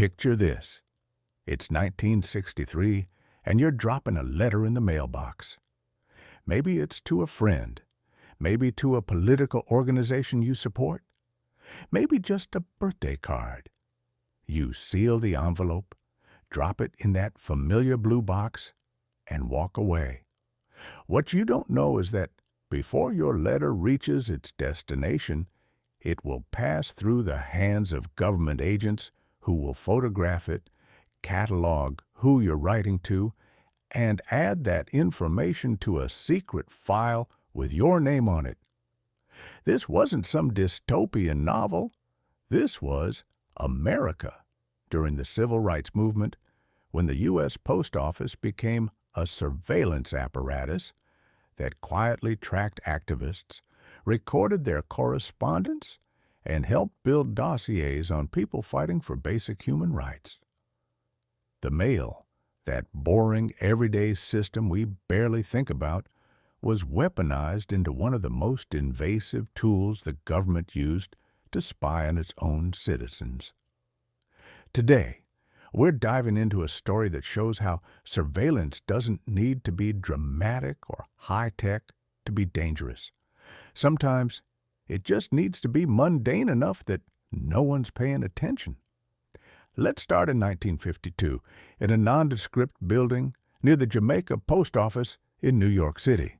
Picture this. It's 1963, and you're dropping a letter in the mailbox. Maybe it's to a friend, maybe to a political organization you support, maybe just a birthday card. You seal the envelope, drop it in that familiar blue box, and walk away. What you don't know is that before your letter reaches its destination, it will pass through the hands of government agents who will photograph it, catalog who you're writing to, and add that information to a secret file with your name on it. This wasn't some dystopian novel. This was America during the Civil Rights Movement, when the U.S. Post Office became a surveillance apparatus that quietly tracked activists, recorded their correspondence, and helped build dossiers on people fighting for basic human rights. The mail, that boring, everyday system we barely think about, was weaponized into one of the most invasive tools the government used to spy on its own citizens. Today, we're diving into a story that shows how surveillance doesn't need to be dramatic or high-tech to be dangerous. Sometimes it just needs to be mundane enough that no one's paying attention. Let's start in 1952 in a nondescript building near the Jamaica Post Office in New York City.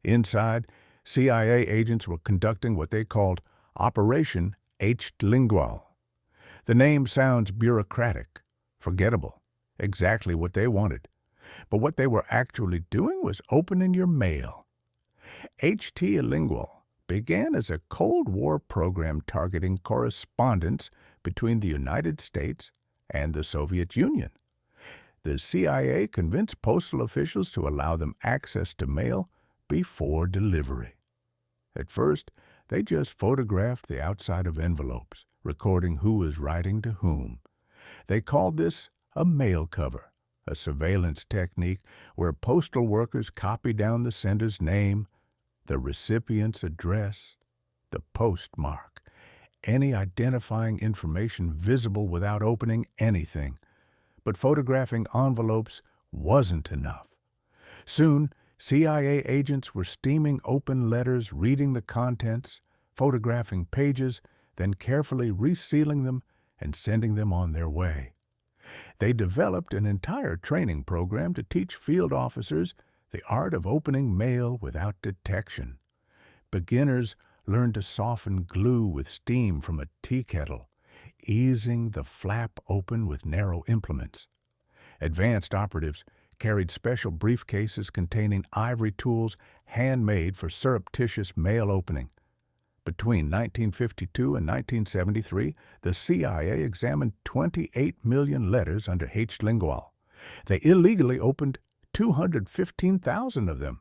Inside, CIA agents were conducting what they called Operation HTLINGUAL. The name sounds bureaucratic, forgettable, exactly what they wanted. But what they were actually doing was opening your mail. HTLINGUAL began as a Cold War program targeting correspondence between the United States and the Soviet Union. The CIA convinced postal officials to allow them access to mail before delivery. At first, they just photographed the outside of envelopes, recording who was writing to whom. They called this a mail cover, a surveillance technique where postal workers copy down the sender's name, the recipient's address, the postmark, any identifying information visible without opening anything. But photographing envelopes wasn't enough. Soon, CIA agents were steaming open letters, reading the contents, photographing pages, then carefully resealing them and sending them on their way. They developed an entire training program to teach field officers the art of opening mail without detection. Beginners learned to soften glue with steam from a tea kettle, easing the flap open with narrow implements. Advanced operatives carried special briefcases containing ivory tools handmade for surreptitious mail opening. Between 1952 and 1973, the CIA examined 28 million letters under HTLINGUAL. They illegally opened 215,000 of them.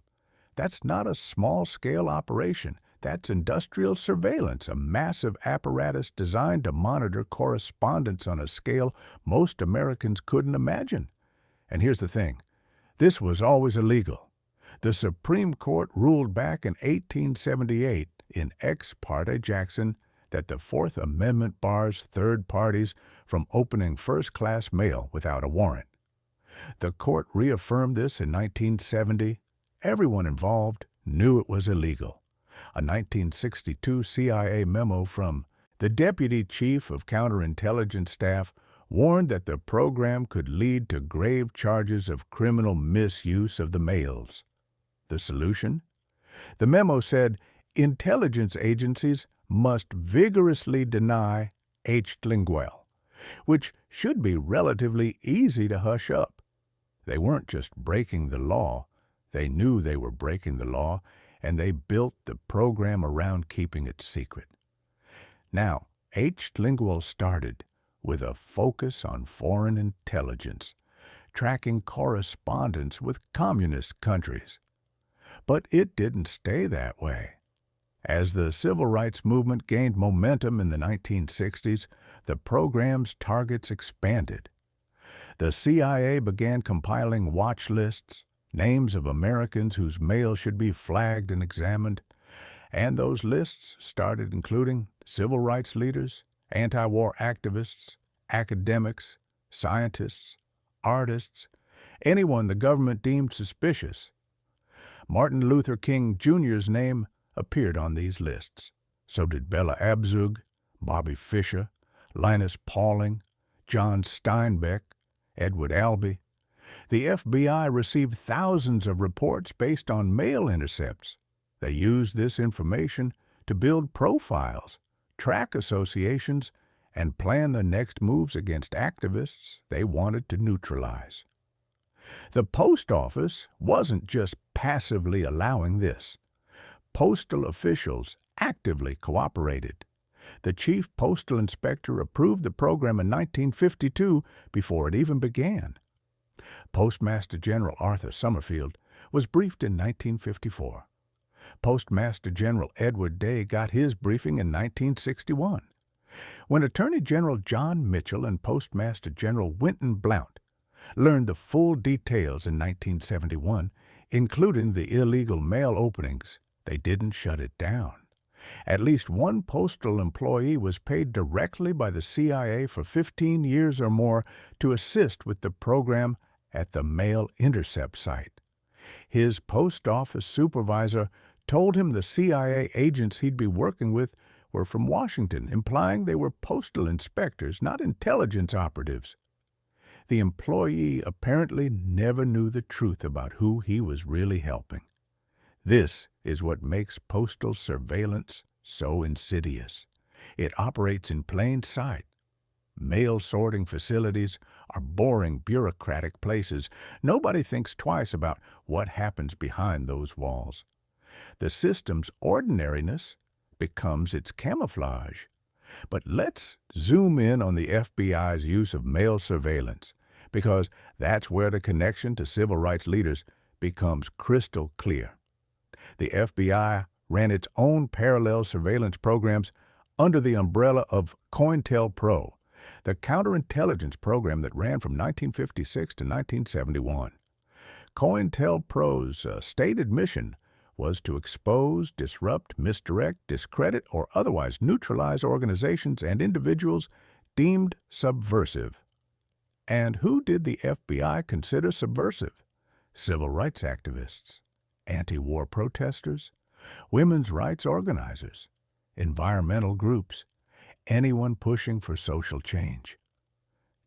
That's not a small-scale operation. That's industrial surveillance, a massive apparatus designed to monitor correspondence on a scale most Americans couldn't imagine. And here's the thing. This was always illegal. The Supreme Court ruled back in 1878 in Ex parte Jackson that the Fourth Amendment bars third parties from opening first-class mail without a warrant. The court reaffirmed this in 1970. Everyone involved knew it was illegal. A 1962 CIA memo from the Deputy Chief of Counterintelligence Staff warned that the program could lead to grave charges of criminal misuse of the mails. The solution? The memo said intelligence agencies must vigorously deny HTLINGUAL, which should be relatively easy to hush up. They weren't just breaking the law. They knew they were breaking the law, and they built the program around keeping it secret. Now, HTLINGUAL started with a focus on foreign intelligence, tracking correspondence with communist countries. But it didn't stay that way. As the civil rights movement gained momentum in the 1960s, the program's targets expanded. The CIA began compiling watch lists, names of Americans whose mail should be flagged and examined, and those lists started including civil rights leaders, anti-war activists, academics, scientists, artists, anyone the government deemed suspicious. Martin Luther King Jr.'s name appeared on these lists. So did Bella Abzug, Bobby Fischer, Linus Pauling, John Steinbeck, Edward Albee. The FBI received thousands of reports based on mail intercepts. They used this information to build profiles, track associations, and plan the next moves against activists they wanted to neutralize. The post office wasn't just passively allowing this. Postal officials actively cooperated. The chief postal inspector approved the program in 1952 before it even began. Postmaster General Arthur Summerfield was briefed in 1954. Postmaster General Edward Day got his briefing in 1961. When Attorney General John Mitchell and Postmaster General Winton Blount learned the full details in 1971, including the illegal mail openings, they didn't shut it down. At least one postal employee was paid directly by the CIA for 15 years or more to assist with the program at the mail intercept site. His post office supervisor told him the CIA agents he'd be working with were from Washington, implying they were postal inspectors, not intelligence operatives. The employee apparently never knew the truth about who he was really helping. This is what makes postal surveillance so insidious. It operates in plain sight. Mail sorting facilities are boring, bureaucratic places. Nobody thinks twice about what happens behind those walls. The system's ordinariness becomes its camouflage. But let's zoom in on the FBI's use of mail surveillance, because that's where the connection to civil rights leaders becomes crystal clear. The FBI ran its own parallel surveillance programs under the umbrella of COINTELPRO, the counterintelligence program that ran from 1956 to 1971. COINTELPRO's stated mission was to expose, disrupt, misdirect, discredit, or otherwise neutralize organizations and individuals deemed subversive. And who did the FBI consider subversive? Civil rights activists, anti-war protesters, women's rights organizers, environmental groups, anyone pushing for social change.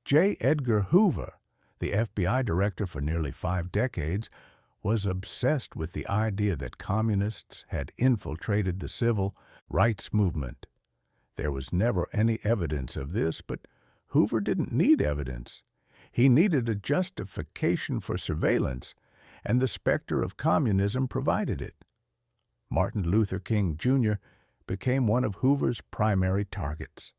J. Edgar Hoover, the FBI director for nearly 5 decades, was obsessed with the idea that communists had infiltrated the civil rights movement. There was never any evidence of this, but Hoover didn't need evidence. He needed a justification for surveillance, and the specter of communism provided it. Martin Luther King Jr. became one of Hoover's primary targets.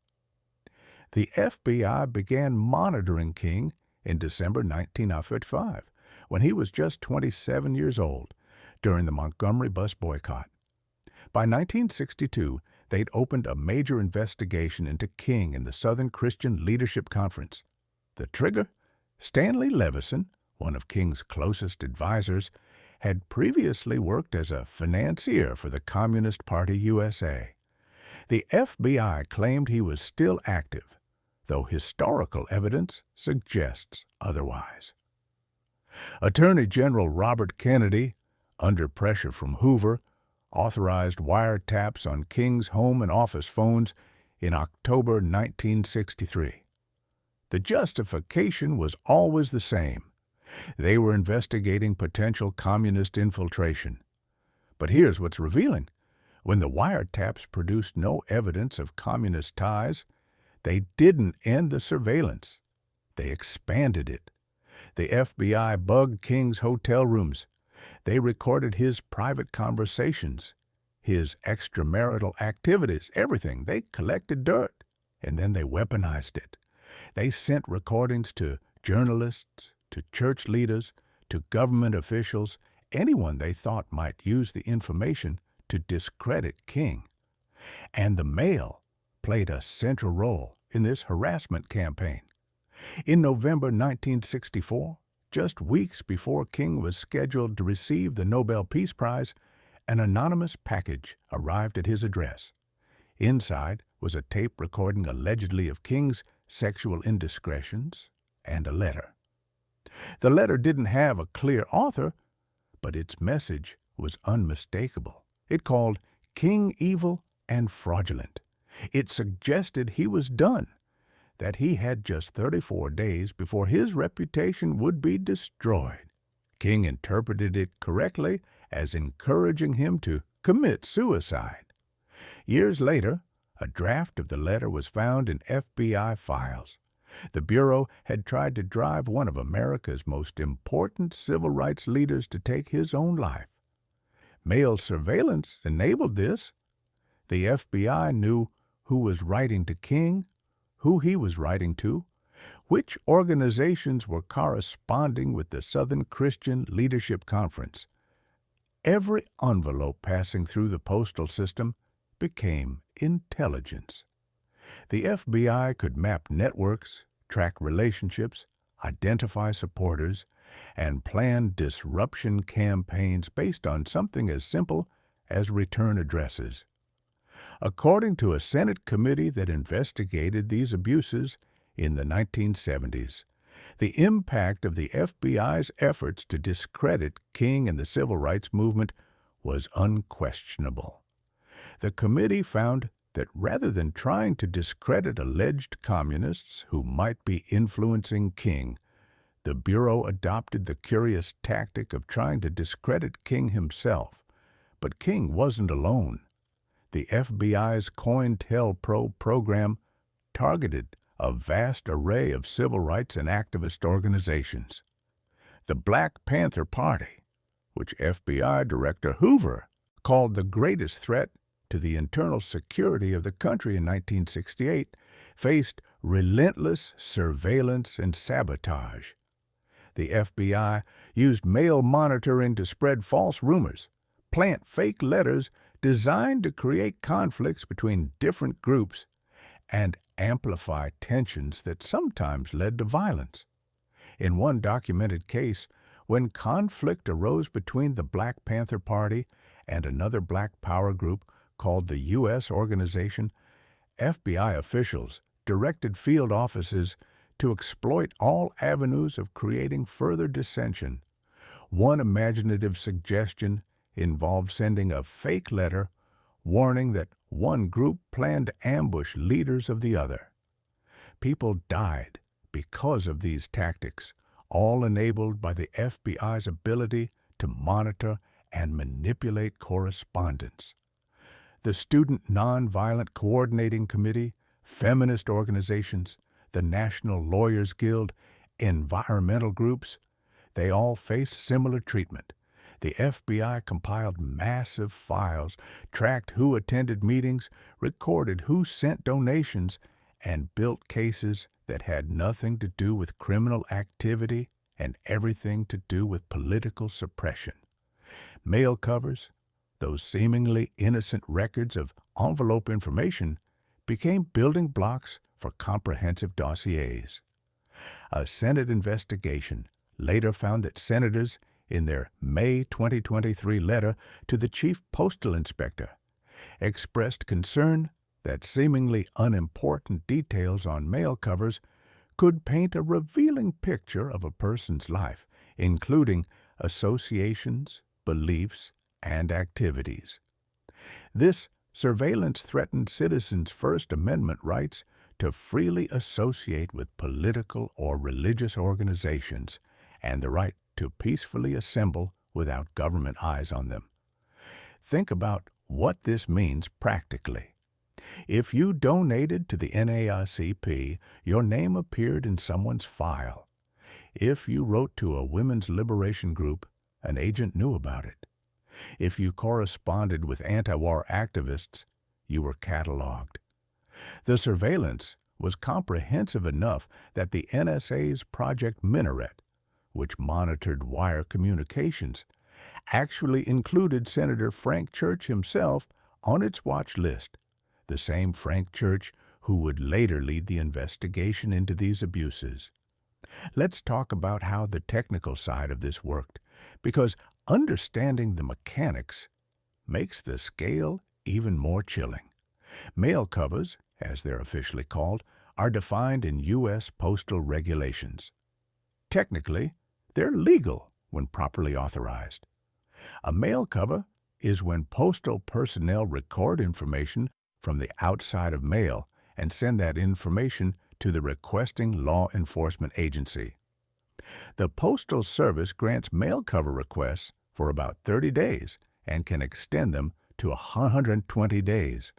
The FBI began monitoring King in December 1955, when he was just 27 years old, during the Montgomery bus boycott. By 1962, they'd opened a major investigation into King in the Southern Christian Leadership Conference. The trigger? Stanley Levison, one of King's closest advisors, had previously worked as a financier for the Communist Party USA. The FBI claimed he was still active, though historical evidence suggests otherwise. Attorney General Robert Kennedy, under pressure from Hoover, authorized wiretaps on King's home and office phones in October 1963. The justification was always the same. They were investigating potential communist infiltration. But here's what's revealing. When the wiretaps produced no evidence of communist ties, they didn't end the surveillance. They expanded it. The FBI bugged King's hotel rooms. They recorded his private conversations, his extramarital activities, everything. They collected dirt, and then they weaponized it. They sent recordings to journalists, to church leaders, to government officials, anyone they thought might use the information to discredit King. And the mail played a central role in this harassment campaign. In November 1964, just weeks before King was scheduled to receive the Nobel Peace Prize, an anonymous package arrived at his address. Inside was a tape recording allegedly of King's sexual indiscretions, and a letter. The letter didn't have a clear author, but its message was unmistakable. It called King evil and fraudulent. It suggested he was done, that he had just 34 days before his reputation would be destroyed. King interpreted it correctly as encouraging him to commit suicide. Years later, a draft of the letter was found in FBI files. The Bureau had tried to drive one of America's most important civil rights leaders to take his own life. Mail surveillance enabled this. The FBI knew who was writing to King, who he was writing to, which organizations were corresponding with the Southern Christian Leadership Conference. Every envelope passing through the postal system became intelligence. The FBI could map networks, track relationships, identify supporters, and plan disruption campaigns based on something as simple as return addresses. According to a Senate committee that investigated these abuses in the 1970s, the impact of the FBI's efforts to discredit King and the civil rights movement was unquestionable. The committee found that rather than trying to discredit alleged communists who might be influencing King, the Bureau adopted the curious tactic of trying to discredit King himself. But King wasn't alone. The FBI's COINTELPRO program targeted a vast array of civil rights and activist organizations. The Black Panther Party, which FBI Director Hoover called the greatest threat to the internal security of the country in 1968, faced relentless surveillance and sabotage. The FBI used mail monitoring to spread false rumors, plant fake letters designed to create conflicts between different groups, and amplify tensions that sometimes led to violence. In one documented case, when conflict arose between the Black Panther Party and another black power group called the U.S. Organization, FBI officials directed field offices to exploit all avenues of creating further dissension. One imaginative suggestion involved sending a fake letter warning that one group planned to ambush leaders of the other. People died because of these tactics, all enabled by the FBI's ability to monitor and manipulate correspondence. The Student Nonviolent Coordinating Committee, feminist organizations, the National Lawyers Guild, environmental groups, they all faced similar treatment. The FBI compiled massive files, tracked who attended meetings, recorded who sent donations, and built cases that had nothing to do with criminal activity and everything to do with political suppression. Mail covers, those seemingly innocent records of envelope information, became building blocks for comprehensive dossiers. A Senate investigation later found that senators, in their May 2023 letter to the Chief Postal Inspector, expressed concern that seemingly unimportant details on mail covers could paint a revealing picture of a person's life, including associations, beliefs, and activities. This surveillance threatened citizens' First Amendment rights to freely associate with political or religious organizations and the right to peacefully assemble without government eyes on them. Think about what this means practically. If you donated to the NAACP, your name appeared in someone's file. If you wrote to a women's liberation group, an agent knew about it. If you corresponded with anti-war activists, you were cataloged. The surveillance was comprehensive enough that the NSA's Project Minaret, which monitored wire communications, actually included Senator Frank Church himself on its watch list, the same Frank Church who would later lead the investigation into these abuses. Let's talk about how the technical side of this worked, because understanding the mechanics makes the scale even more chilling. Mail covers, as they're officially called, are defined in U.S. postal regulations. Technically, they're legal when properly authorized. A mail cover is when postal personnel record information from the outside of mail and send that information to the requesting law enforcement agency. The Postal Service grants mail cover requests for about 30 days and can extend them to 120 days.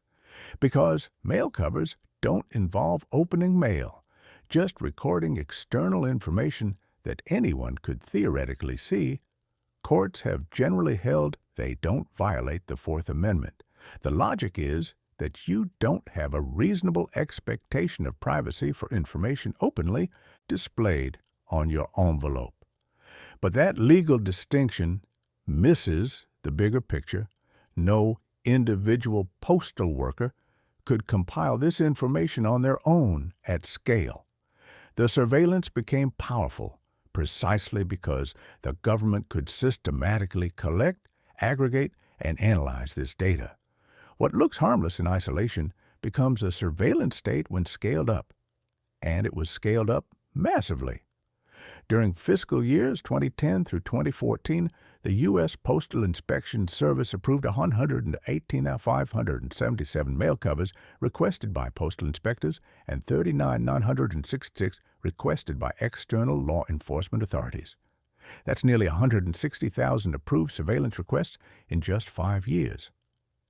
Because mail covers don't involve opening mail, just recording external information that anyone could theoretically see, courts have generally held they don't violate the Fourth Amendment. The logic is that you don't have a reasonable expectation of privacy for information openly displayed on your envelope. But that legal distinction misses the bigger picture. No individual postal worker could compile this information on their own at scale. The surveillance became powerful precisely because the government could systematically collect, aggregate, and analyze this data. What looks harmless in isolation becomes a surveillance state when scaled up, and it was scaled up massively. During fiscal years 2010 through 2014, the U.S. Postal Inspection Service approved 118,577 mail covers requested by postal inspectors and 39,966 requested by external law enforcement authorities. That's nearly 160,000 approved surveillance requests in just 5 years.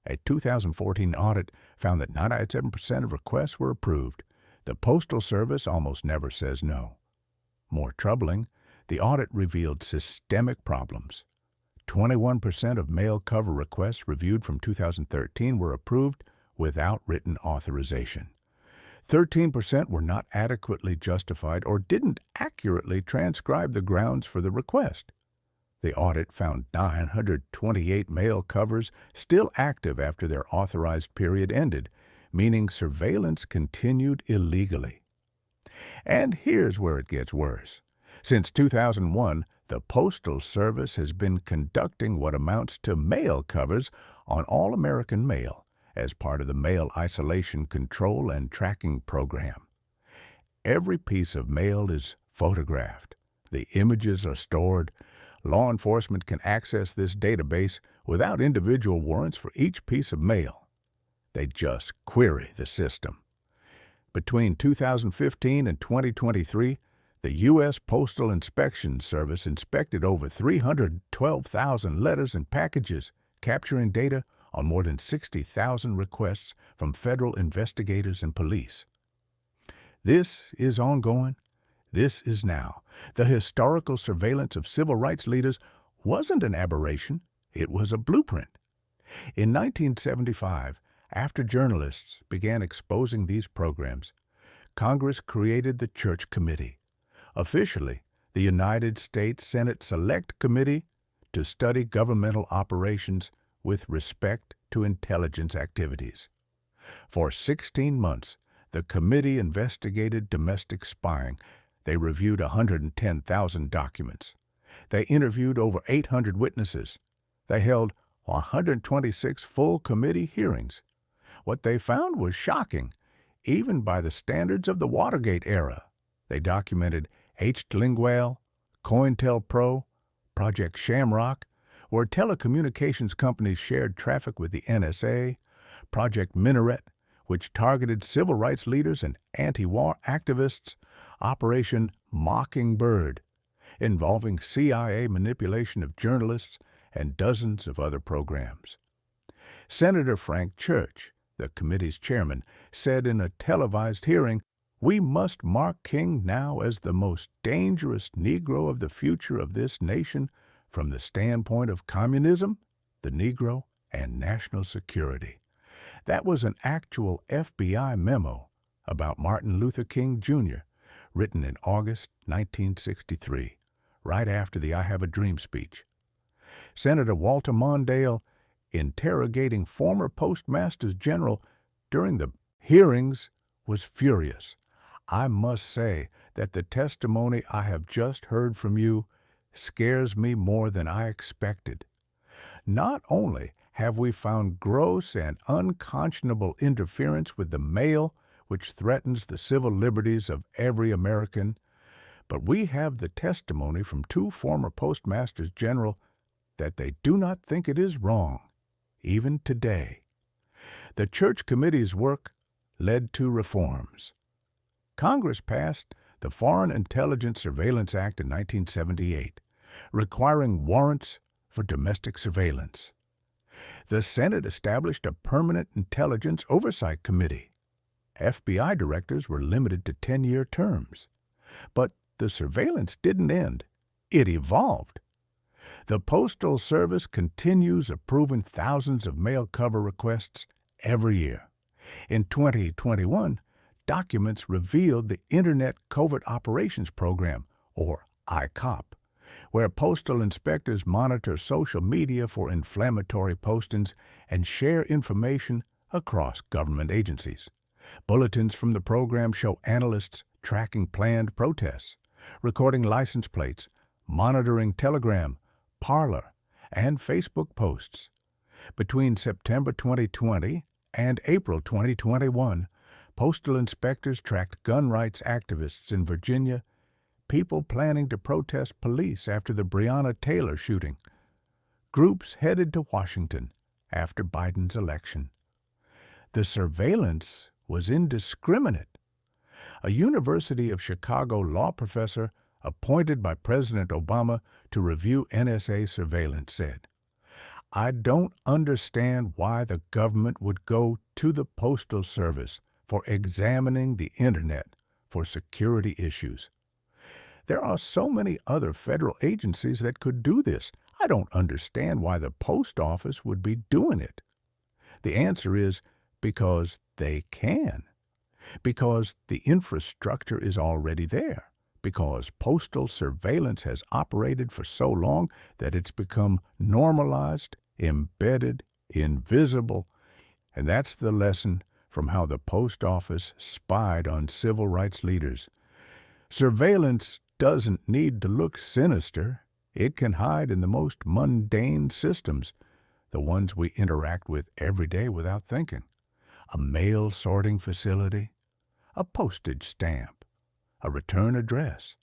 A 2014 audit found that 97% of requests were approved. The Postal Service almost never says no. More troubling, the audit revealed systemic problems. 21% of mail cover requests reviewed from 2013 were approved without written authorization. 13% were not adequately justified or didn't accurately transcribe the grounds for the request. The audit found 928 mail covers still active after their authorized period ended, meaning surveillance continued illegally. And here's where it gets worse. Since 2001, the Postal Service has been conducting what amounts to mail covers on all American mail as part of the Mail Isolation Control and Tracking Program. Every piece of mail is photographed. The images are stored. Law enforcement can access this database without individual warrants for each piece of mail. They just query the system. Between 2015 and 2023, the U.S. Postal Inspection Service inspected over 312,000 letters and packages, capturing data on more than 60,000 requests from federal investigators and police. This is ongoing. This is now. The historical surveillance of civil rights leaders wasn't an aberration. It was a blueprint. In 1975, after journalists began exposing these programs, Congress created the Church Committee, officially the United States Senate Select Committee to study governmental operations with respect to intelligence activities. For 16 months, the committee investigated domestic spying. They reviewed 110,000 documents. They interviewed over 800 witnesses. They held 126 full committee hearings. What they found was shocking, even by the standards of the Watergate era. They documented HTLINGUAL, COINTELPRO, Project Shamrock, where telecommunications companies shared traffic with the NSA, Project Minaret, which targeted civil rights leaders and anti-war activists, Operation Mockingbird, involving CIA manipulation of journalists, and dozens of other programs. Senator Frank Church, the committee's chairman, said in a televised hearing, "We must mark King now as the most dangerous Negro of the future of this nation from the standpoint of communism, the Negro, and national security." That was an actual FBI memo about Martin Luther King, Jr., written in August 1963, right after the I Have a Dream speech. Senator Walter Mondale, interrogating former Postmasters General during the hearings, was furious. "I must say that the testimony I have just heard from you scares me more than I expected. Not only have we found gross and unconscionable interference with the mail which threatens the civil liberties of every American, but we have the testimony from two former Postmasters General that they do not think it is wrong, even today. The Church Committee's work led to reforms. Congress passed the Foreign Intelligence Surveillance Act in 1978, requiring warrants for domestic surveillance. The Senate established a permanent intelligence oversight committee. FBI directors were limited to 10-year terms. But the surveillance didn't end. It evolved. The Postal Service continues approving thousands of mail cover requests every year. In 2021, documents revealed the Internet Covert Operations Program, or ICOP, where postal inspectors monitor social media for inflammatory postings and share information across government agencies. Bulletins from the program show analysts tracking planned protests, recording license plates, monitoring Telegram, Parler, and Facebook posts. Between September 2020 and April 2021, postal inspectors tracked gun rights activists in Virginia, people planning to protest police after the Breonna Taylor shooting, groups headed to Washington after Biden's election. The surveillance was indiscriminate. A University of Chicago law professor appointed by President Obama to review NSA surveillance said, "I don't understand why the government would go to the Postal Service for examining the Internet for security issues. There are so many other federal agencies that could do this. I don't understand why the post office would be doing it." The answer is because they can. Because the infrastructure is already there. Because postal surveillance has operated for so long that it's become normalized, embedded, invisible. And that's the lesson from how the post office spied on civil rights leaders. Surveillance doesn't need to look sinister. It can hide in the most mundane systems, the ones we interact with every day without thinking. A mail sorting facility, a postage stamp, a return address.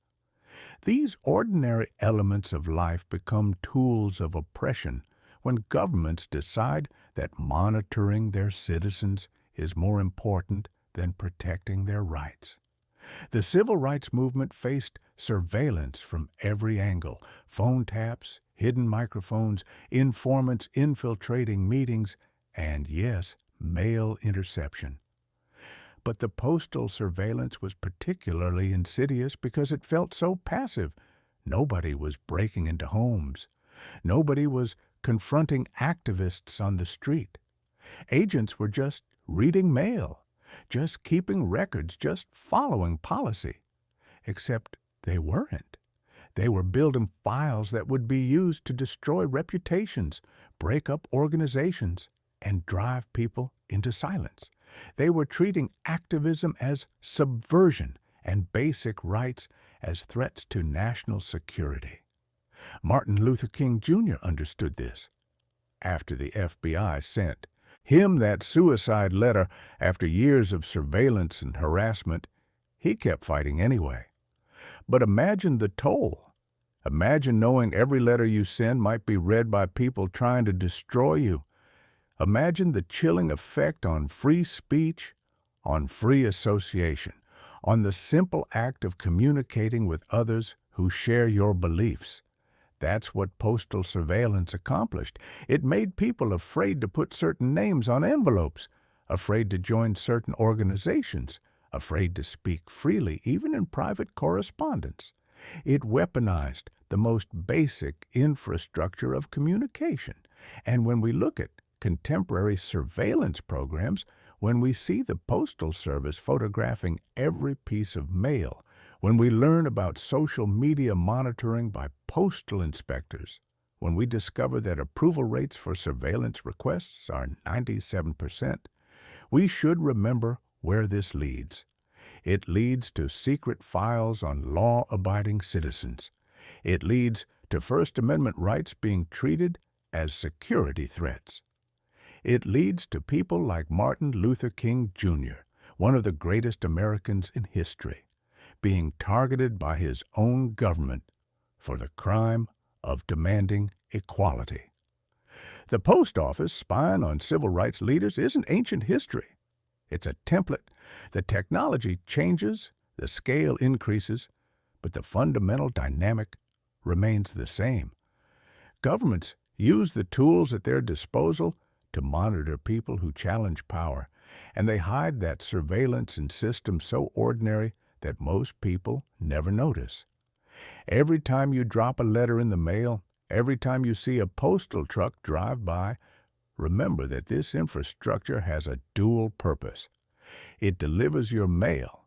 These ordinary elements of life become tools of oppression when governments decide that monitoring their citizens is more important than protecting their rights. The civil rights movement faced surveillance from every angle: phone taps, hidden microphones, informants infiltrating meetings, and yes, mail interception. But the postal surveillance was particularly insidious because it felt so passive. Nobody was breaking into homes. Nobody was confronting activists on the street. Agents were just reading mail, just keeping records, just following policy. Except they weren't. They were building files that would be used to destroy reputations, break up organizations, and drive people into silence. They were treating activism as subversion and basic rights as threats to national security. Martin Luther King Jr. understood this. After the FBI sent him that suicide letter after years of surveillance and harassment, he kept fighting anyway. But imagine the toll. Imagine knowing every letter you send might be read by people trying to destroy you. Imagine the chilling effect on free speech, on free association, on the simple act of communicating with others who share your beliefs. That's what postal surveillance accomplished. It made people afraid to put certain names on envelopes, afraid to join certain organizations, afraid to speak freely, even in private correspondence. It weaponized the most basic infrastructure of communication. And when we look at contemporary surveillance programs, when we see the Postal Service photographing every piece of mail, when we learn about social media monitoring by postal inspectors, when we discover that approval rates for surveillance requests are 97%, we should remember where this leads. It leads to secret files on law-abiding citizens. It leads to First Amendment rights being treated as security threats. It leads to people like Martin Luther King Jr., one of the greatest Americans in history, being targeted by his own government for the crime of demanding equality. The post office spying on civil rights leaders isn't ancient history. It's a template. The technology changes, the scale increases, but the fundamental dynamic remains the same. Governments use the tools at their disposal to monitor people who challenge power, and they hide that surveillance in systems so ordinary that most people never notice. Every time you drop a letter in the mail, every time you see a postal truck drive by, remember that this infrastructure has a dual purpose. It delivers your mail,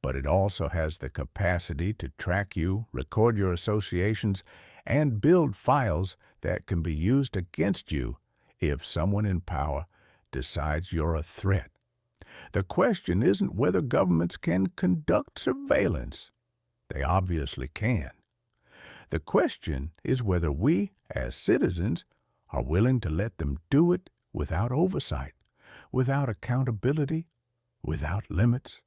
but it also has the capacity to track you, record your associations, and build files that can be used against you if someone in power decides you're a threat. The question isn't whether governments can conduct surveillance. They obviously can. The question is whether we, as citizens, are willing to let them do it without oversight, without accountability, without limits.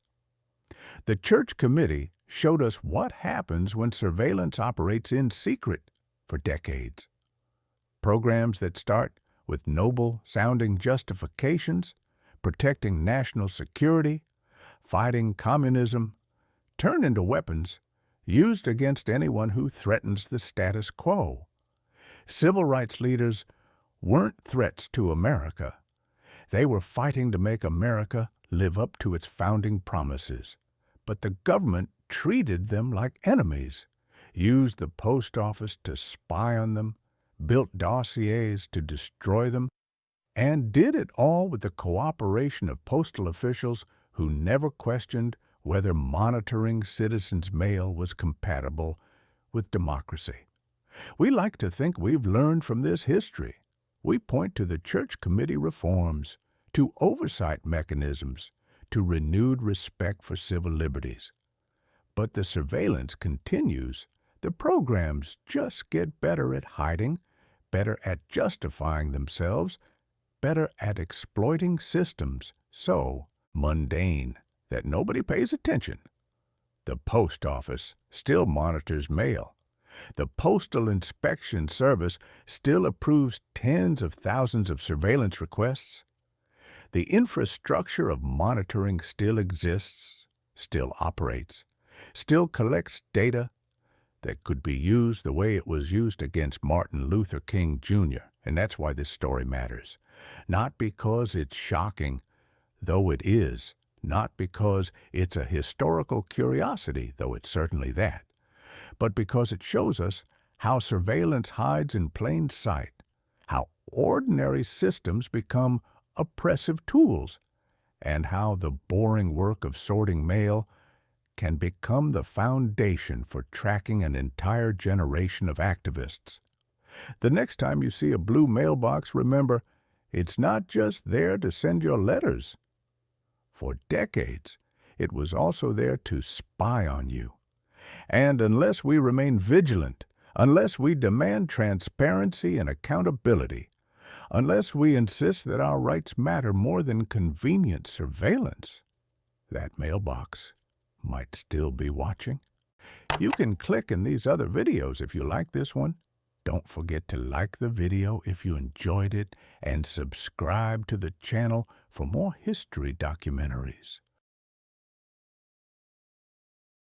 The Church Committee showed us what happens when surveillance operates in secret for decades. Programs that start with noble-sounding justifications, protecting national security, fighting communism, turn into weapons used against anyone who threatens the status quo. Civil rights leaders weren't threats to America. They were fighting to make America live up to its founding promises. But the government treated them like enemies, used the post office to spy on them, built dossiers to destroy them, and did it all with the cooperation of postal officials who never questioned whether monitoring citizens' mail was compatible with democracy. We like to think we've learned from this history. We point to the Church Committee reforms, to oversight mechanisms, to renewed respect for civil liberties. But the surveillance continues. The programs just get better at hiding, better at justifying themselves, better at exploiting systems so mundane that nobody pays attention. The post office still monitors mail. The Postal Inspection Service still approves tens of thousands of surveillance requests. The infrastructure of monitoring still exists, still operates, still collects data that could be used the way it was used against Martin Luther King Jr., and that's why this story matters. Not because it's shocking, though it is, not because it's a historical curiosity, though it's certainly that, but because it shows us how surveillance hides in plain sight, how ordinary systems become oppressive tools, and how the boring work of sorting mail can become the foundation for tracking an entire generation of activists. The next time you see a blue mailbox, remember, it's not just there to send your letters. For decades, it was also there to spy on you. And unless we remain vigilant, unless we demand transparency and accountability, unless we insist that our rights matter more than convenient surveillance, that mailbox might still be watching. You can click in these other videos if you like this one. Don't forget to like the video if you enjoyed it and subscribe to the channel for more history documentaries.